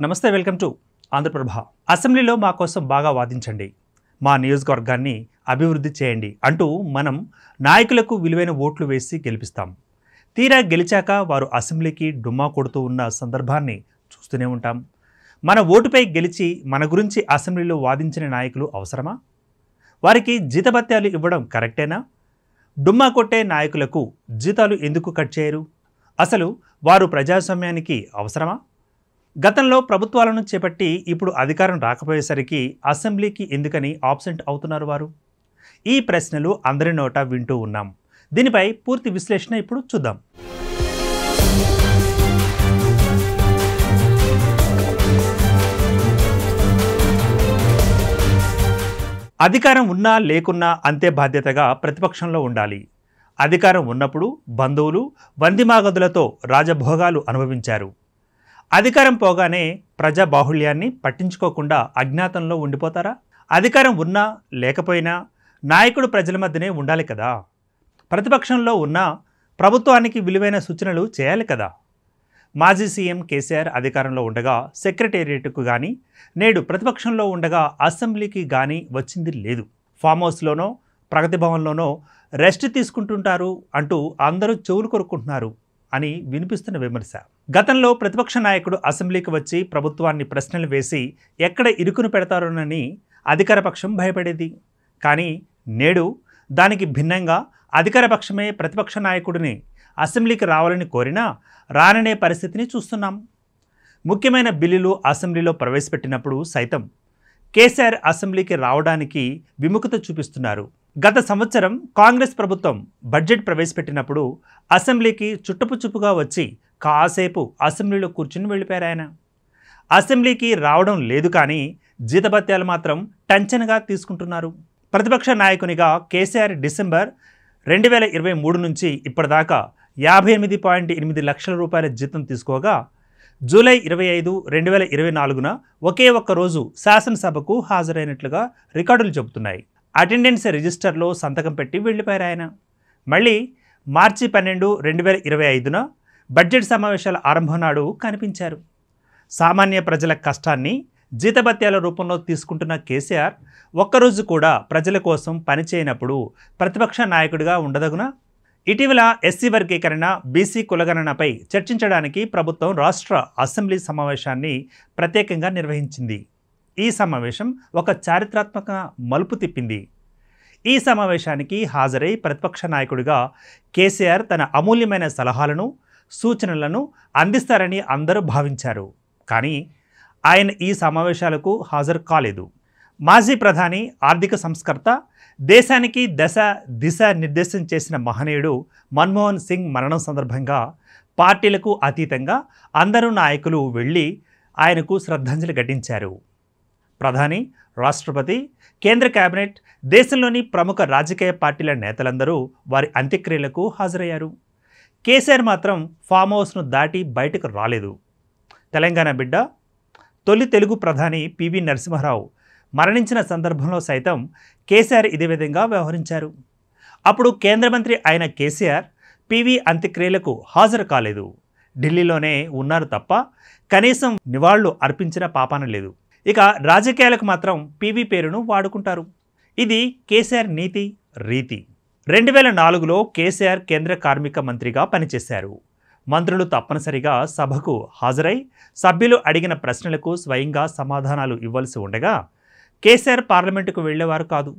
నమస్తే, welcome to Andhraprabha. అసెంబ్లీలో మా కోసం బాగా వాదించండి, మా నియోజకవర్గాన్ని అభివృద్ధి చేయండి అంటూ మనం నాయకులకు విలువైన ఓట్లు వేసి గెలిపిస్తాం. తీరా గెలిచాక వారు అసెంబ్లీకి డుమ్మా కొడుతూ ఉన్న సందర్భాన్ని చూస్తూనే ఉంటాం. మన ఓటుపై గెలిచి మన గురించి అసెంబ్లీలో వాదించిన నాయకులు అవసరమా? వారికి జీతభత్యాలు ఇవ్వడం కరెక్టేనా? డుమ్మా కొట్టే నాయకులకు జీతాలు ఎందుకు కట్ చేయరు? అసలు వారు ప్రజాస్వామ్యానికి అవసరమా? గతంలో ప్రభుత్వాలను చేపట్టి ఇప్పుడు అధికారం రాకపోయేసరికి అసెంబ్లీకి ఎందుకని ఆబ్సెంట్ అవుతున్నారు వారు? ఈ ప్రశ్నలు అందరి నోట వింటూ ఉన్నాం. దీనిపై పూర్తి విశ్లేషణ ఇప్పుడు చూద్దాం. అధికారం ఉన్నా లేకున్నా అంతే బాధ్యతగా ప్రతిపక్షంలో ఉండాలి. అధికారం ఉన్నప్పుడు బంధువులు వందిమాగదులతో రాజభోగాలు అనుభవించారు. అధికారం పోగానే ప్రజా బాహుళ్యాన్ని పట్టించుకోకుండా అజ్ఞాతంలో ఉండిపోతారా? అధికారం ఉన్నా లేకపోయినా నాయకుడు ప్రజల మధ్యనే ఉండాలి కదా. ప్రతిపక్షంలో ఉన్నా ప్రభుత్వానికి విలువైన సూచనలు చేయాలి కదా. మాజీ సీఎం కేసీఆర్ అధికారంలో ఉండగా సెక్రటేరియట్కు కానీ, నేడు ప్రతిపక్షంలో ఉండగా అసెంబ్లీకి కానీ వచ్చింది లేదు. ఫామ్ హౌస్లోనో ప్రగతి భవన్లోనో రెస్ట్ తీసుకుంటుంటారు అంటూ అందరూ చెవులు కొరుక్కుంటున్నారు అని వినిపిస్తున్న విమర్శ. గతంలో ప్రతిపక్ష నాయకుడు అసెంబ్లీకి వచ్చి ప్రభుత్వాన్ని ప్రశ్నలు వేసి ఎక్కడ ఇరుకును పెడతారోనని అధికారపక్షం భయపడేది. కానీ నేడు దానికి భిన్నంగా అధికారపక్షమే ప్రతిపక్ష నాయకుడిని అసెంబ్లీకి రావాలని కోరినా రాననే పరిస్థితిని చూస్తున్నాం. ముఖ్యమైన బిల్లులు అసెంబ్లీలో ప్రవేశపెట్టినప్పుడు సైతం కేసీఆర్ అసెంబ్లీకి రావడానికి విముఖత చూపిస్తున్నారు. గత సంవత్సరం కాంగ్రెస్ ప్రభుత్వం బడ్జెట్ ప్రవేశపెట్టినప్పుడు అసెంబ్లీకి చుట్టపుచుప్పుగా వచ్చి కాసేపు అసెంబ్లీలో కూర్చుని వెళ్ళిపోయారు ఆయన. అసెంబ్లీకి రావడం లేదు, కానీ జీతభత్యాలు మాత్రం టంచనగా తీసుకుంటున్నారు. ప్రతిపక్ష నాయకునిగా కేసీఆర్ డిసెంబర్ 2023 నుంచి ఇప్పటిదాకా 58.8 లక్షల రూపాయల జీతం తీసుకోగా జూలై 25, 2024న ఒకే ఒక్క రోజు శాసనసభకు హాజరైనట్లుగా రికార్డులు చెబుతున్నాయి. అటెండెన్స్ రిజిస్టర్లో సంతకం పెట్టి వెళ్ళిపోయారు ఆయన. మళ్ళీ మార్చి 12, 2025న బడ్జెట్ సమావేశాల ఆరంభం నాడు కనిపించారు. సామాన్య ప్రజల కష్టాన్ని జీతభత్యాల రూపంలో తీసుకుంటున్న కేసీఆర్ ఒక్కరోజు కూడా ప్రజల కోసం పనిచేయనప్పుడు ప్రతిపక్ష నాయకుడిగా ఉండదగునా? ఇటీవల ఎస్సీ వర్గీకరణ, బీసీ కులగణనపై చర్చించడానికి ప్రభుత్వం రాష్ట్ర అసెంబ్లీ సమావేశాన్ని ప్రత్యేకంగా నిర్వహించింది. ఈ సమావేశం ఒక చారిత్రాత్మక మలుపు తిప్పింది. ఈ సమావేశానికి హాజరై ప్రతిపక్ష నాయకుడిగా కేసీఆర్ తన అమూల్యమైన సలహాలను, సూచనలను అందిస్తారని అందరూ భావించారు. కానీ ఆయన ఈ సమావేశాలకు హాజరు కాలేదు. మాజీ ప్రధాని, ఆర్థిక సంస్కర్త, దేశానికి దశ దిశ నిర్దేశం చేసిన మహనీయుడు మన్మోహన్ సింగ్ మరణం సందర్భంగా పార్టీలకు అతీతంగా అందరూ నాయకులు వెళ్ళి ఆయనకు శ్రద్ధాంజలి ఘటించారు. ప్రధాని, రాష్ట్రపతి, కేంద్ర కేబినెట్, దేశంలోని ప్రముఖ రాజకీయ పార్టీల నేతలందరూ వారి అంత్యక్రియలకు హాజరయ్యారు. కేసీఆర్ మాత్రం ఫామ్ హౌస్ను దాటి బయటకు రాలేదు. తెలంగాణ బిడ్డ, తొలి తెలుగు ప్రధాని పివి నరసింహారావు మరణించిన సందర్భంలో సైతం కేసీఆర్ ఇదే విధంగా వ్యవహరించారు. అప్పుడు కేంద్ర మంత్రి అయిన కేసీఆర్ పివి అంత్యక్రియలకు హాజరు కాలేదు. ఢిల్లీలోనే ఉన్నారు తప్ప కనీసం నివాళులు అర్పించిన పాపాన లేదు. ఇక రాజకీయాలకు మాత్రం పివి పేరును వాడుకుంటారు. ఇది కేసీఆర్ నీతి, రీతి. 2004లో కేసీఆర్ కేంద్ర కార్మిక మంత్రిగా పనిచేశారు. మంత్రులు తప్పనిసరిగా సభకు హాజరై సభ్యులు అడిగిన ప్రశ్నలకు స్వయంగా సమాధానాలు ఇవ్వాల్సి ఉండగా కేసీఆర్ పార్లమెంటుకు వెళ్లేవారు కాదు.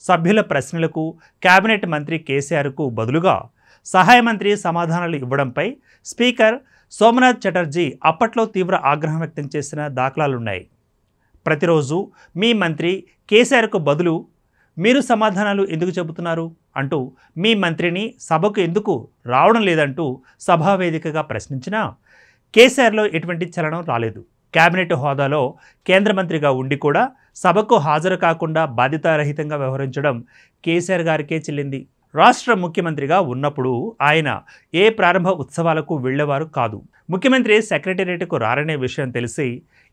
సభ్యుల ప్రశ్నలకు కేబినెట్ మంత్రి కేసీఆర్కు బదులుగా సహాయ మంత్రి సమాధానాలు ఇవ్వడంపై స్పీకర్ సోమనాథ్ చటర్జీ అప్పట్లో తీవ్ర ఆగ్రహం వ్యక్తం చేసిన దాఖలాలున్నాయి. ప్రతిరోజు మీ మంత్రి కేసీఆర్కు బదులు మీరు సమాధానాలు ఎందుకు చెబుతున్నారు అంటూ మీ మంత్రిని సభకు ఎందుకు రావడం లేదంటూ సభావేదికగా ప్రశ్నించినా కేసీఆర్లో ఎటువంటి చలనం రాలేదు. కేబినెట్ హోదాలో కేంద్ర మంత్రిగా ఉండి కూడా సభకు హాజరు కాకుండా బాధ్యతారహితంగా వ్యవహరించడం కేసీఆర్ గారికే చెల్లింది. రాష్ట్ర ముఖ్యమంత్రిగా ఉన్నప్పుడు ఆయన ఏ ప్రారంభ ఉత్సవాలకు వెళ్లేవారు కాదు. ముఖ్యమంత్రి సెక్రటేరియట్కు రారనే విషయం తెలిసి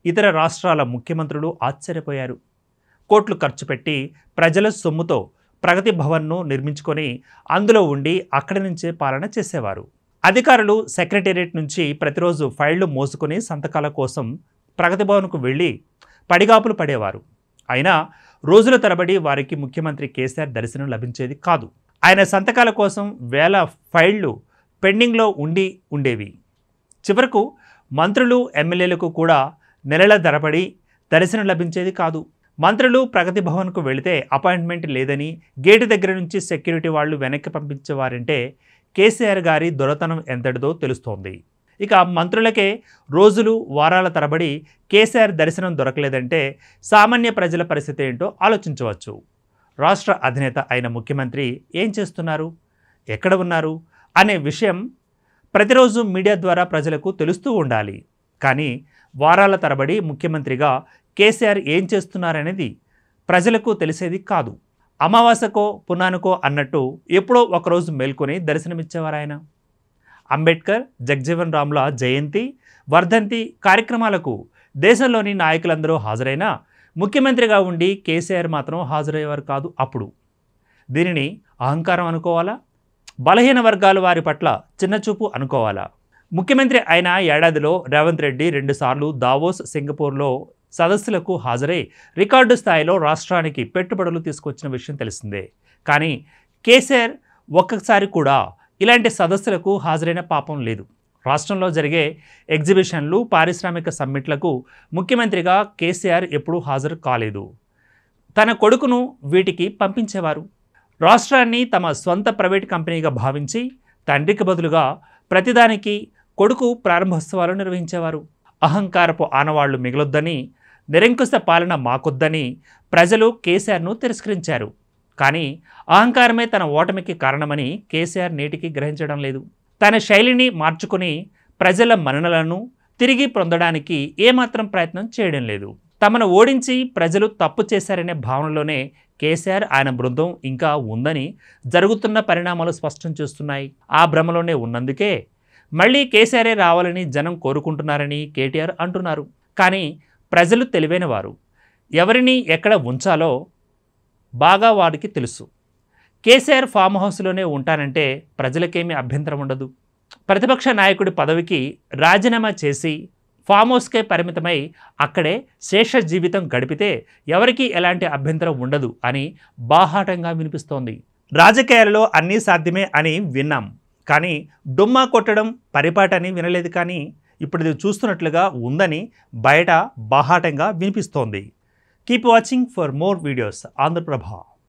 ఇతర రాష్ట్రాల ముఖ్యమంత్రులు ఆశ్చర్యపోయారు. కోట్లు ఖర్చు పెట్టి ప్రజల సొమ్ముతో ప్రగతి భవన్ను నిర్మించుకొని అందులో ఉండి అక్కడి నుంచే పాలన చేసేవారు. అధికారులు సెక్రటేరియట్ నుంచి ప్రతిరోజు ఫైళ్లు మోసుకొని సంతకాల కోసం ప్రగతి భవన్కు వెళ్ళి పడిగాపులు పడేవారు. అయినా రోజుల తరబడి వారికి ముఖ్యమంత్రి కేసీఆర్ దర్శనం లభించేది కాదు. ఆయన సంతకాల కోసం వేల ఫైళ్లు పెండింగ్లో ఉండేవి. చివరకు మంత్రులు, ఎమ్మెల్యేలకు కూడా నెలల తరబడి దర్శనం లభించేది కాదు. మంత్రులు ప్రగతి భవన్కు వెళితే అపాయింట్మెంట్ లేదని గేటు దగ్గర నుంచి సెక్యూరిటీ వాళ్ళు వెనక్కి పంపించేవారంటే కేసీఆర్ గారి దొరతనం ఎంతటిదో తెలుస్తోంది. ఇక మంత్రులకే రోజులు, వారాల తరబడి కేసీఆర్ దర్శనం దొరకలేదంటే సామాన్య ప్రజల పరిస్థితి ఏంటో ఆలోచించవచ్చు. రాష్ట్ర అధినేత అయిన ముఖ్యమంత్రి ఏం చేస్తున్నారు, ఎక్కడ ఉన్నారు అనే విషయం ప్రతిరోజు మీడియా ద్వారా ప్రజలకు తెలుస్తూ ఉండాలి. కానీ వారాల తరబడి ముఖ్యమంత్రిగా కేసీఆర్ ఏం చేస్తున్నారనేది ప్రజలకు తెలిసేది కాదు. అమావాస్యకో పున్నానుకో అన్నట్టు ఎప్పుడో ఒకరోజు మేల్కొని దర్శనమిచ్చేవారాయన. అంబేద్కర్, జగ్జీవన్ రామ్ల జయంతి, వర్ధంతి కార్యక్రమాలకు దేశంలోని నాయకులందరూ హాజరైనా ముఖ్యమంత్రిగా ఉండి కేసీఆర్ మాత్రం హాజరయ్యేవారు కాదు. అప్పుడు దీనిని అహంకారం అనుకోవాలా, బలహీన వర్గాల వారి పట్ల చిన్నచూపు అనుకోవాలా? ముఖ్యమంత్రి అయిన ఏడాదిలో రేవంత్ రెడ్డి 2 సార్లు దావోస్, సింగపూర్లో సదస్సులకు హాజరై రికార్డు స్థాయిలో రాష్ట్రానికి పెట్టుబడులు తీసుకొచ్చిన విషయం తెలిసిందే. కానీ కేసీఆర్ ఒక్కసారి కూడా ఇలాంటి సదస్సులకు హాజరైన పాపం లేదు. రాష్ట్రంలో జరిగే ఎగ్జిబిషన్లు, పారిశ్రామిక సమ్మిట్లకు ముఖ్యమంత్రిగా కేసీఆర్ ఎప్పుడూ హాజరు కాలేదు. తన కొడుకును వీటికి పంపించేవారు. రాష్ట్రాన్ని తమ స్వంత ప్రైవేట్ కంపెనీగా భావించి తండ్రికి బదులుగా ప్రతిదానికి కొడుకు ప్రారంభోత్సవాలు నిర్వహించేవారు. అహంకారపు ఆనవాళ్లు మిగలొద్దని, నిరంకుశ పాలన మాకొద్దని ప్రజలు కేసీఆర్ను తిరస్కరించారు. కానీ అహంకారమే తన ఓటమికి కారణమని కేసీఆర్ నేటికి గ్రహించడం లేదు. తన శైలిని మార్చుకుని ప్రజల మన్ననలను తిరిగి పొందడానికి ఏమాత్రం ప్రయత్నం చేయడం లేదు. తమను ఓడించి ప్రజలు తప్పు చేశారనే భావనలోనే కేసీఆర్, ఆయన బృందం ఇంకా ఉందని జరుగుతున్న పరిణామాలు స్పష్టం చేస్తున్నాయి. ఆ భ్రమలోనే ఉన్నందుకే మళ్ళీ కేసీఆరే రావాలని జనం కోరుకుంటున్నారని కేటీఆర్ అంటున్నారు. కానీ ప్రజలు తెలివైన వారు. ఎవరిని ఎక్కడ ఉంచాలో బాగా వారికి తెలుసు. కేసీఆర్ ఫామ్ హౌస్లోనే ఉంటానంటే ప్రజలకేమీ అభ్యంతరం ఉండదు. ప్రతిపక్ష నాయకుడి పదవికి రాజీనామా చేసి ఫామ్ హౌస్కే పరిమితమై అక్కడే శేష జీవితం గడిపితే ఎవరికీ ఎలాంటి అభ్యంతరం ఉండదు అని బాహాటంగా వినిపిస్తోంది. రాజకీయాలలో అన్నీ సాధ్యమే అని విన్నాం, కానీ డుమ్మా కొట్టడం పరిపాటని వినలేదు. కానీ ఇప్పుడు ఇది చూస్తున్నట్లుగా ఉందని బయట బాహాటంగా వినిపిస్తోంది. Keep watching for more videos. Andhraprabha.